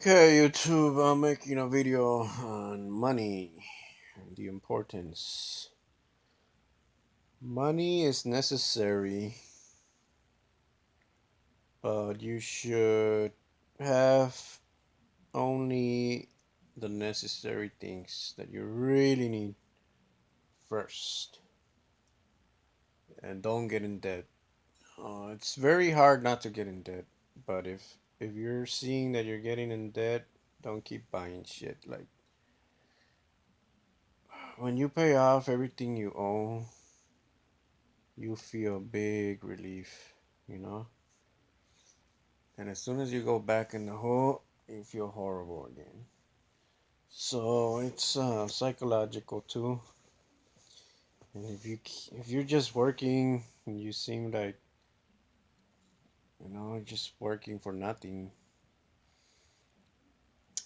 Okay, YouTube, I'm making a video on money and the importance. Money is necessary, but you should have only the necessary things that you really need first. And don't get in debt. It's very hard not to get in debt, but if you're seeing that you're getting in debt, don't keep buying shit. Like when you pay off everything you owe, you feel big relief, you know? And as soon as you go back in the hole, you feel horrible again. So it's psychological too. And if you're just working and you seem like just working for nothing,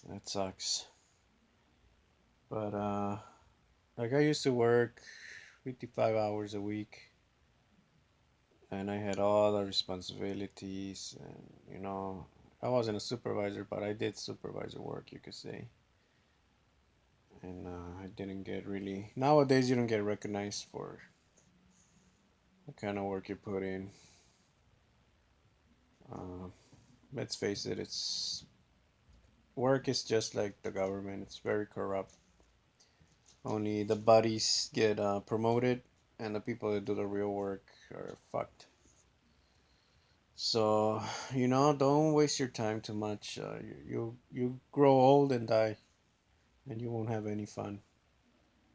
that sucks. But like I used to work 55 hours a week, and I had all the responsibilities, and I wasn't a supervisor, but I did supervisor work, you could say. And I didn't get really. Nowadays, you don't get recognized for the kind of work you put in. Uh, let's face it, it's work is just like the government. It's very corrupt. Only the buddies get promoted, and the people that do the real work are fucked. So don't waste your time too much. You grow old and die, and you won't have any fun.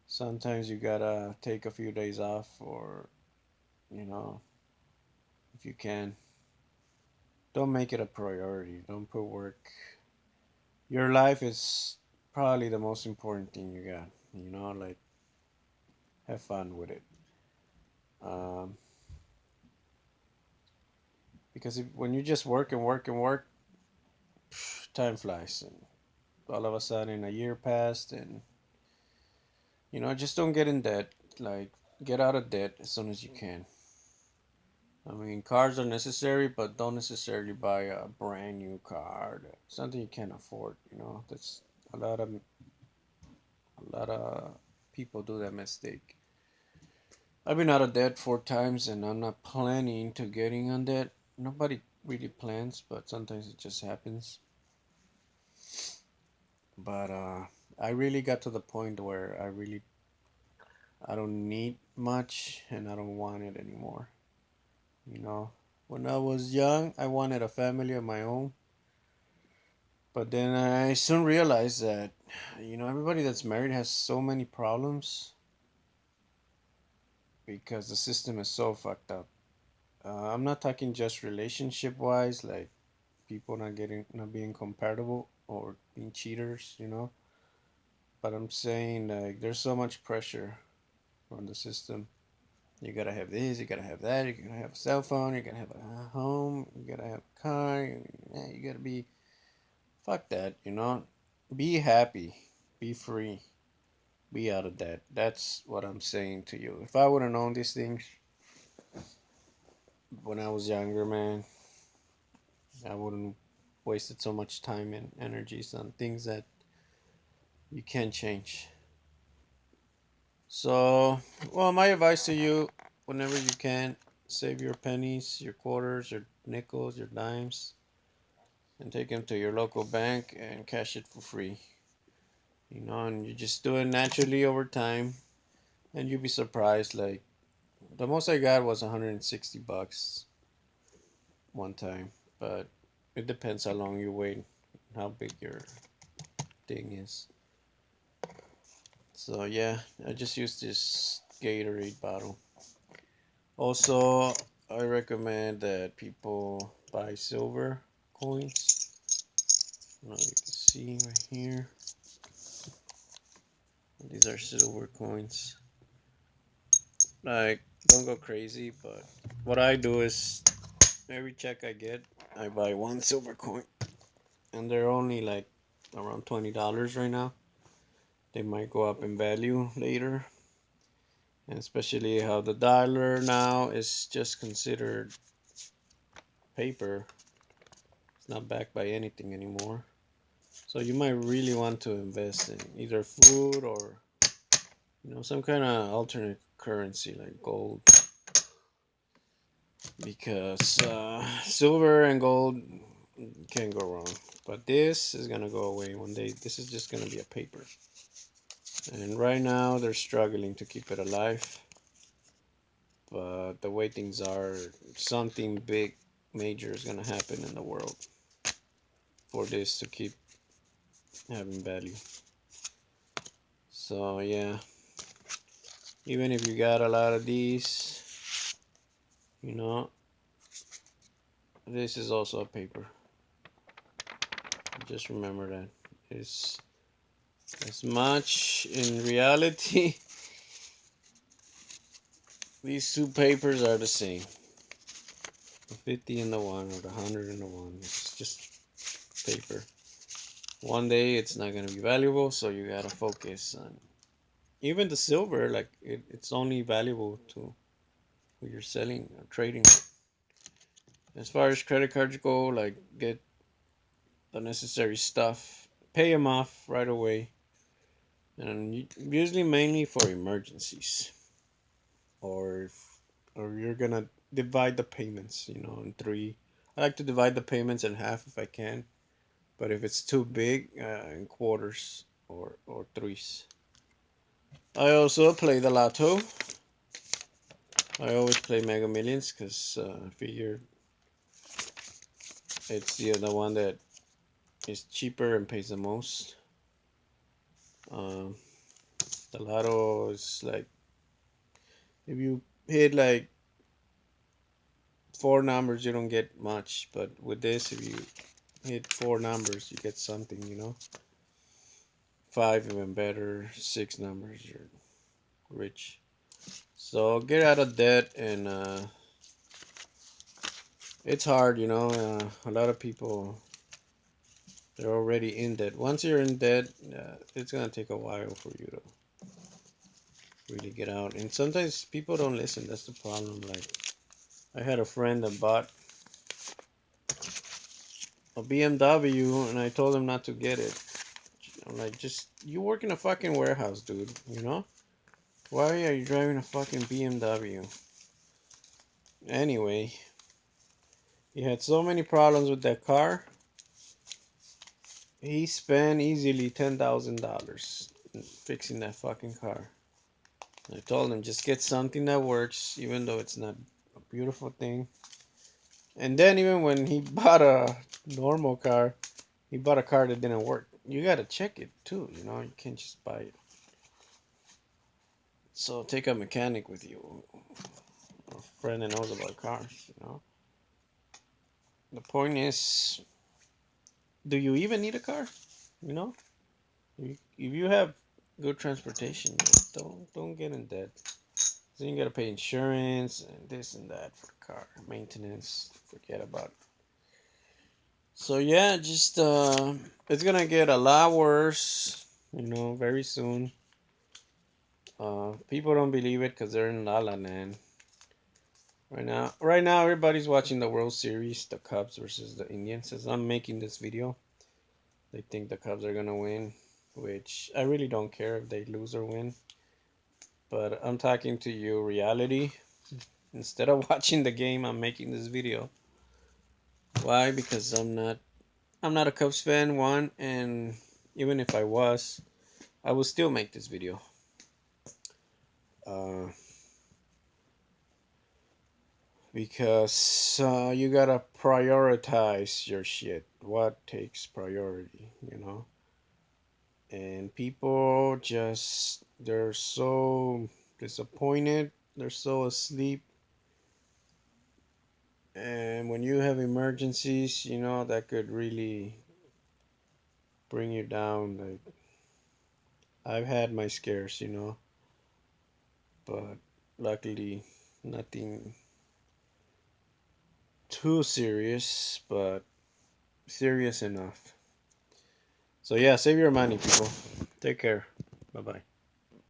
Sometimes you gotta take a few days off, or you know, if you can. Don't make it a priority. Don't put work. Your life is probably the most important thing you got. Like have fun with it. Um, because when you just work and work and work, time flies, and all of a sudden a year passed, and just don't get in debt. Like get out of debt as soon as you can. I mean, cars are necessary, but don't necessarily buy a brand new car. Something you can't afford. That's a lot of a lot of people do that mistake. I've been out of debt 4 times, and I'm not planning to getting on debt. Nobody really plans, but sometimes it just happens. But I really got to the point where I don't need much, and I don't want it anymore. You know, when I was young, I wanted a family of my own, but then I soon realized that everybody that's married has so many problems because the system is so fucked up. I'm not talking just relationship wise, like people not being compatible or being cheaters. But I'm saying like there's so much pressure on the system. You gotta have this, you gotta have that, you gotta have a cell phone, you gotta have a home, you gotta have a car, you gotta be fuck that. Be happy, be free, be out of debt. That's what I'm saying to you. If I would have known these things when I was younger, man, I wouldn't wasted so much time and energies on things that you can't change. So, well, my advice to you, whenever you can, save your pennies, your quarters, your nickels, your dimes, and take them to your local bank and cash it for free. And you just do it naturally over time, and you'll be surprised. Like the most I got was 160 bucks one time, but it depends how long you wait, how big your thing is. So yeah, I just use this Gatorade bottle. Also, I recommend that people buy silver coins. You can see right here. These are silver coins. Like, don't go crazy, but what I do is every check I get, I buy one silver coin, and they're only like around $20 right now. They might go up in value later, and especially how the dollar now is just considered paper. It's not backed by anything anymore. So you might really want to invest in either food or some kind of alternate currency like gold, because silver and gold can't go wrong. But this is gonna go away one day. This is just gonna be a paper, and right now they're struggling to keep it alive. But the way things are, something big, major is gonna happen in the world for this to keep having value. So yeah, even if you got a lot of these, you know, this is also a paper. Just remember that. It's as much in reality. These two papers are the same. The 50 and the 1, or the 100 and the 1. It's just paper. One day it's not going to be valuable, so you got to focus on. Even the silver, like it's only valuable to who you're selling or trading. As far as credit cards go, like get the necessary stuff, pay them off right away, and usually mainly for emergencies, or or you're gonna divide the payments, in three. I like to divide the payments in half if I can, but if it's too big, in quarters or threes. I also play the lotto. I always play Mega Millions because I figure it's the one that is cheaper and pays the most. Um, the lotto is like, if you hit like four numbers, you don't get much, but with this, if you hit four numbers, you get something. Five, even better. Six numbers, you're rich. So get out of debt, and it's hard. A lot of people, they're already in debt. Once you're in debt, it's gonna take a while for you to really get out. And sometimes people don't listen. That's the problem. Like, I had a friend that bought a BMW, and I told him not to get it. I'm like, just, you work in a fucking warehouse, dude. Why are you driving a fucking BMW? Anyway, he had so many problems with that car. He spent easily $10,000 fixing that fucking car. I told him, just get something that works, even though it's not a beautiful thing. And then even when he bought a normal car, he bought a car that didn't work. You gotta check it too, you can't just buy it. So take a mechanic with you, a friend that knows about cars. The point is, do you even need a car? You know, if you have good transportation, don't get in debt. So you gotta pay insurance and this and that for the car, maintenance. Forget about it. So yeah, just it's gonna get a lot worse, very soon. People don't believe it because they're in La La Land right now. Right now, everybody's watching the World Series, the Cubs versus the Indians. As I'm making this video, they think the Cubs are gonna win, which I really don't care if they lose or win. But I'm talking to you reality. Instead of watching the game, I'm making this video. Why? Because I'm not a Cubs fan, one, and even if I was, I would still make this video. Uh, because you gotta prioritize your shit. What takes priority? And people just, they're so disappointed, they're so asleep. And when you have emergencies, that could really bring you down. Like, I've had my scares, but luckily nothing too serious, but serious enough. So yeah, save your money, people. Take care. Bye bye.